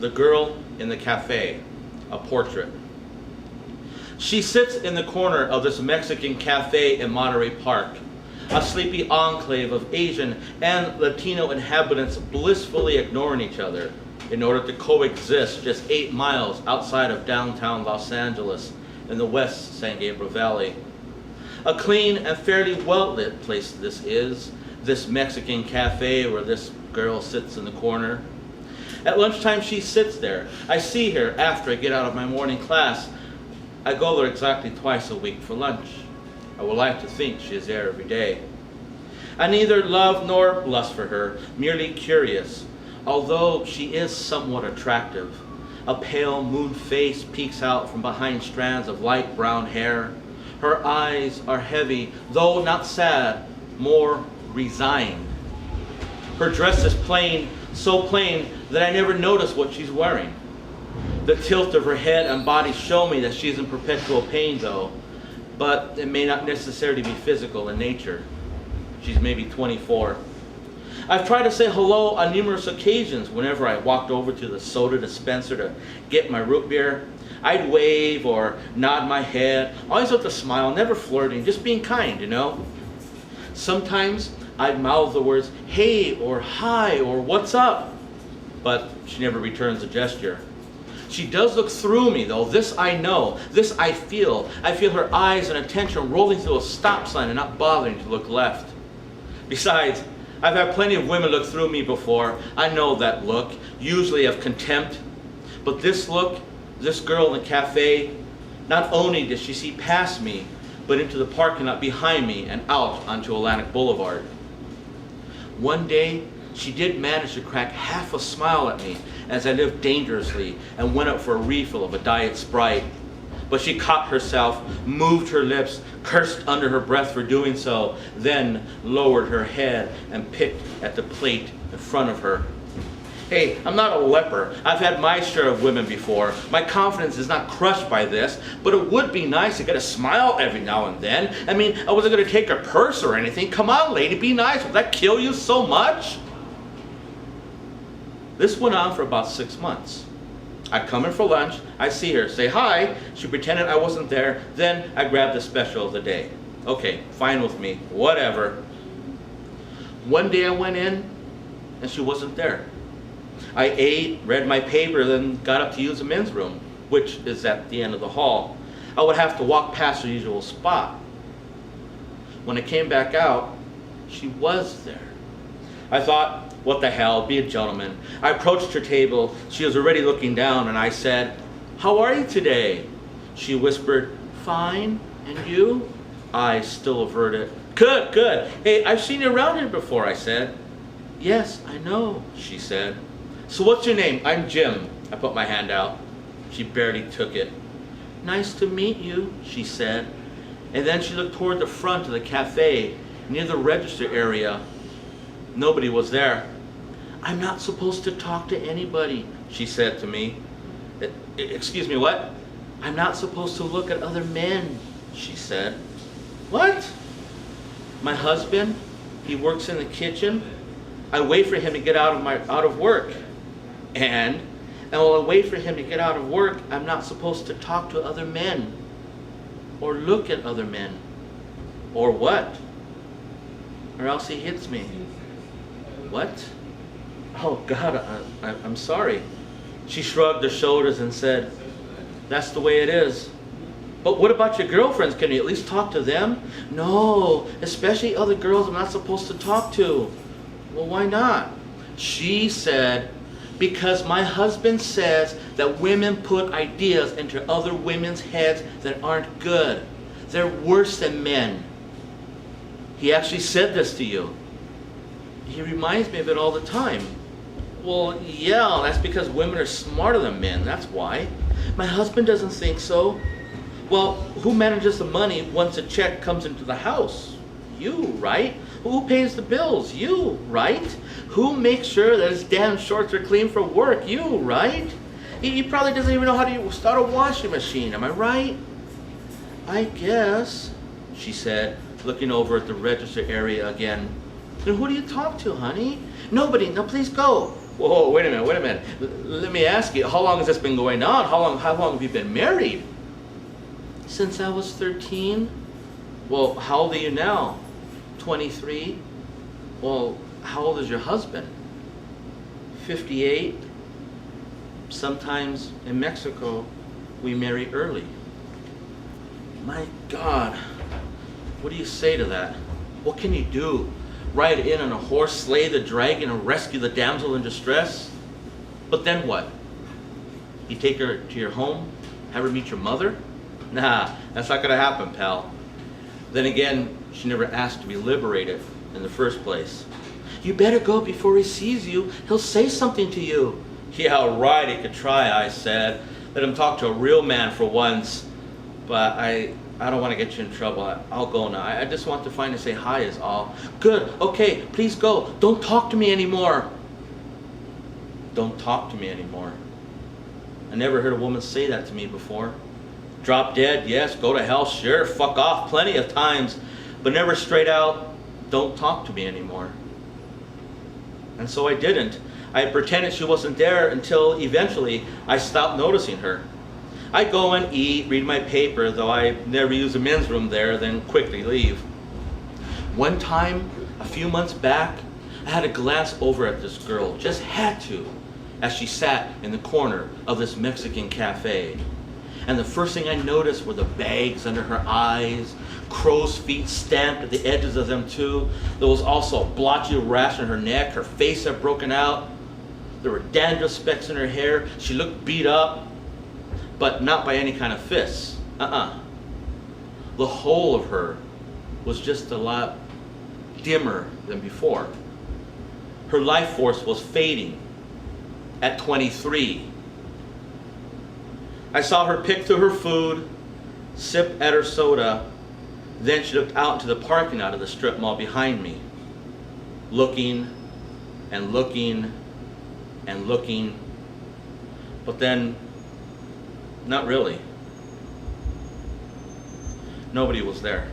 The Girl in the Cafe, a portrait. She sits in the corner of this Mexican cafe in Monterey Park, a sleepy enclave of Asian and Latino inhabitants blissfully ignoring each other in order to coexist just 8 miles outside of downtown Los Angeles in the West San Gabriel Valley. A clean and fairly well-lit place this is, this Mexican cafe where this girl sits in the corner. At lunchtime she sits there. I see her after I get out of my morning class. I go there exactly twice a week for lunch. I would like to think she is there every day. I neither love nor lust for her, merely curious, although she is somewhat attractive. A pale moon face peeks out from behind strands of light brown hair. Her eyes are heavy, though not sad, more resigned. Her dress is plain, so plain that I never notice what she's wearing. The tilt of her head and body show me that she's in perpetual pain though, but it may not necessarily be physical in nature. She's maybe 24. I've tried to say hello on numerous occasions whenever I walked over to the soda dispenser to get my root beer. I'd wave or nod my head, always with a smile, never flirting, just being kind, you know. Sometimes I'd mouth the words, hey, or hi, or what's up, but she never returns the gesture. She does look through me though, this I know, this I feel. I feel her eyes and attention rolling through a stop sign and not bothering to look left. Besides, I've had plenty of women look through me before. I know that look, usually of contempt. But this look, this girl in the cafe, not only does she see past me, but into the parking lot behind me and out onto Atlantic Boulevard. One day, she did manage to crack half a smile at me as I lived dangerously and went up for a refill of a Diet Sprite. But she caught herself, moved her lips, cursed under her breath for doing so, then lowered her head and picked at the plate in front of her. Hey, I'm not a leper. I've had my share of women before. My confidence is not crushed by this, but it would be nice to get a smile every now and then. I mean, I wasn't going to take her purse or anything. Come on, lady, be nice. Will that kill you so much? This went on for about 6 months. I come in for lunch, I see her, say hi, she pretended I wasn't there, then I grabbed the special of the day. Okay, fine with me, whatever. One day I went in, and she wasn't there. I ate, read my paper, then got up to use the men's room, which is at the end of the hall. I would have to walk past the usual spot. When I came back out, she was there. I thought, what the hell, be a gentleman. I approached her table. She was already looking down, and I said, how are you today? She whispered, fine, and you? I still averted. Good, good. Hey, I've seen you around here before, I said. Yes, I know, she said. So what's your name? I'm Jim. I put my hand out. She barely took it. Nice to meet you, she said. And then she looked toward the front of the cafe, near the register area. Nobody was there. I'm not supposed to talk to anybody, she said to me. Excuse me, what? I'm not supposed to look at other men, she said. What? My husband, he works in the kitchen. I wait for him to get out of work. And while I wait for him to get out of work, I'm not supposed to talk to other men or look at other men. Or what? Or else he hits me. What? Oh God, I'm sorry. She shrugged her shoulders and said, that's the way it is. But what about your girlfriends? Can you at least talk to them? No, especially other girls I'm not supposed to talk to. Well, why not? She said, because my husband says that women put ideas into other women's heads that aren't good. They're worse than men. He actually said this to you. He reminds me of it all the time. Well, yeah, that's because women are smarter than men, that's why. My husband doesn't think so. Well, who manages the money once a check comes into the house? You, right? Who pays the bills? You, right? Who makes sure that his damn shorts are clean for work? You, right? He probably doesn't even know how to start a washing machine, am I right? I guess, she said, looking over at the register area again. Then who do you talk to, honey? Nobody. Now please go. Whoa, wait a minute, wait a minute. Let me ask you, how long has this been going on? How long have you been married? Since I was 13. Well, how old are you now? 23. Well, how old is your husband? 58. Sometimes in Mexico, we marry early. My God, what do you say to that? What can you do? Ride in on a horse, slay the dragon, and rescue the damsel in distress? But then what? You take her to your home, have her meet your mother? Nah, that's not gonna happen, pal. Then again, she never asked to be liberated in the first place. You better go before he sees you. He'll say something to you. Yeah, right, he could try, I said. Let him talk to a real man for once. But I don't want to get you in trouble. I'll go now. I just want to find and say hi is all. Good, okay, please go. Don't talk to me anymore. Don't talk to me anymore. I never heard a woman say that to me before. Drop dead, yes. Go to hell, sure. Fuck off plenty of times. But never straight out, don't talk to me anymore. And so I didn't. I pretended she wasn't there until eventually I stopped noticing her. I'd go and eat, read my paper, though I never use the men's room there, then quickly leave. One time, a few months back, I had a glance over at this girl, just had to, as she sat in the corner of this Mexican cafe. And the first thing I noticed were the bags under her eyes, crow's feet stamped at the edges of them too. There was also a blotchy rash on her neck, her face had broken out. There were dandruff specks in her hair. She looked beat up, but not by any kind of fists. The whole of her was just a lot dimmer than before. Her life force was fading at 23. I saw her pick through her food, sip at her soda, then she looked out into the parking lot of the strip mall behind me, looking and looking and looking, but then not really. Nobody was there.